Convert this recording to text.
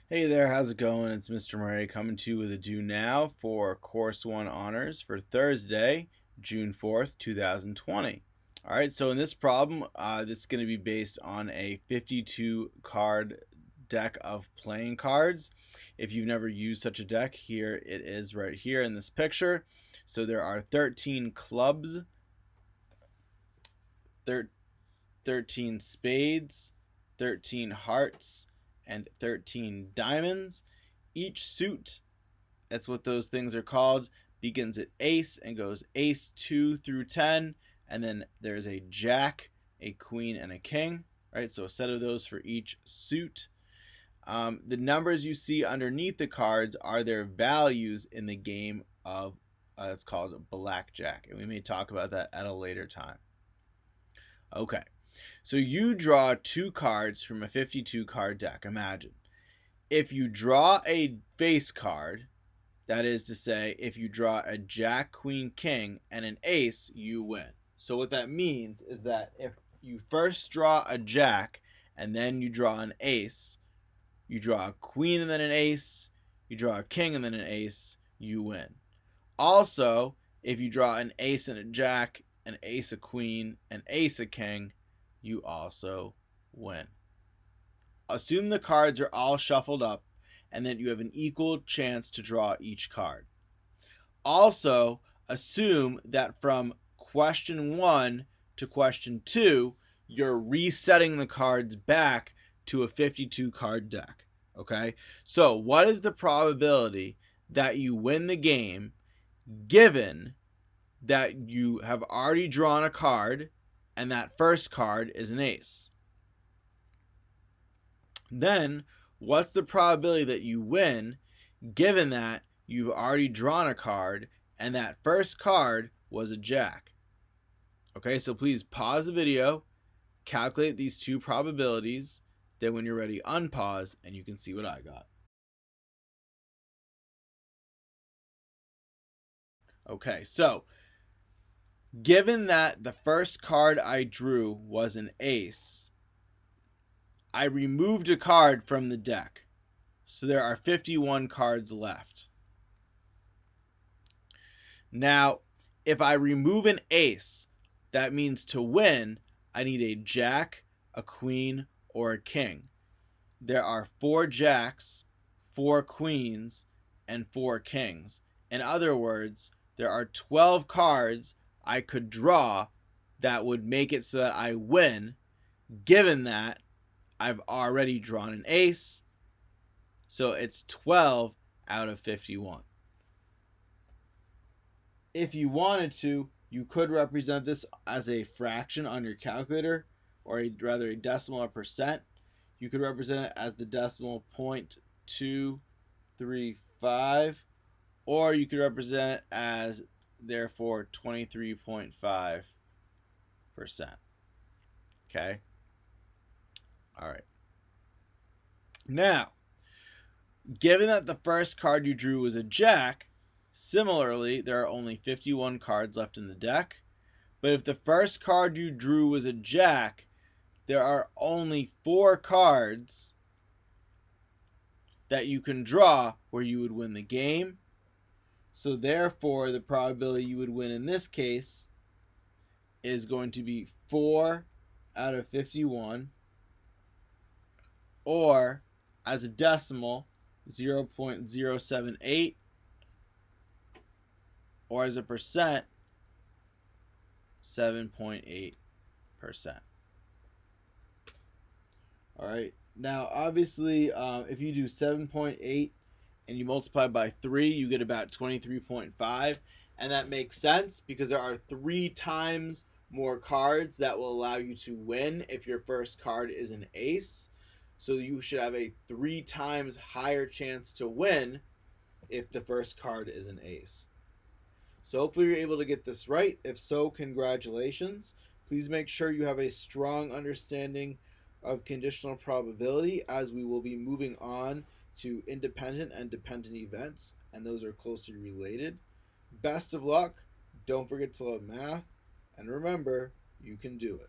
Hey there, how's it going? It's Mr. Murray coming to you with a due now for Course 1 Honors for Thursday, June 4th, 2020. All right, so in this problem, this is going to be based on a 52 card deck of playing cards. If you've never used such a deck, here it is right here in this picture. So there are 13 clubs, 13 spades, 13 hearts, and 13 diamonds. Each suit, that's what those things are called, begins at ace and goes ace 2 through 10. And then there's a jack, a queen, and a king. Right, so a set of those for each suit. The numbers you see underneath the cards are their values in the game of, it's called blackjack. And we may talk about that at a later time. Okay, so you draw 2 cards from a 52 card deck. Imagine. If you draw a face card, that is to say, if you draw a jack, queen, king, and an ace, you win. So what that means is that if you first draw a jack and then you draw an ace, you draw a queen and then an ace, you draw a king and then an ace, you win. Also, if you draw an ace and a jack, an ace, a queen, an ace, a king, you also win. Assume the cards are all shuffled up and that you have an equal chance to draw each card. Also, assume that from question 1 to question 2, you're resetting the cards back to a 52 card deck. Okay? So, what is the probability that you win the game given that you have already drawn a card and that first card is an ace? Then, what's the probability that you win given that you've already drawn a card and that first card was a jack? Okay, so please pause the video, calculate these two probabilities, then when you're ready, unpause, and you can see what I got. Okay, so given that the first card I drew was an ace, I removed a card from the deck. So there are 51 cards left. Now, if I remove an ace, that means to win, I need a jack, a queen, or a king. There are 4 jacks, 4 queens, and 4 kings. In other words, there are 12 cards I could draw that would make it so that I win, given that I've already drawn an ace. So it's 12 out of 51. If you wanted to, you could represent this as a fraction on your calculator, or rather a decimal or percent. You could represent it as the decimal 0.235, or you could represent it as therefore 23.5%. Okay? All right. Now, given that the first card you drew was a jack, similarly, there are only 51 cards left in the deck. But if the first card you drew was a jack, there are only 4 cards that you can draw where you would win the game. So therefore, the probability you would win in this case is going to be 4 out of 51, or as a decimal, 0.078, or as a percent, 7.8%. All right. Now, obviously, if you do 7.8 and you multiply by 3, you get about 23.5. And that makes sense because there are 3 times more cards that will allow you to win if your first card is an ace. So you should have a 3 times higher chance to win if the first card is an ace. So hopefully you're able to get this right. If so, congratulations. Please make sure you have a strong understanding of conditional probability, as we will be moving on to independent and dependent events, and those are closely related. Best of luck. Don't forget to love math, and remember, you can do it.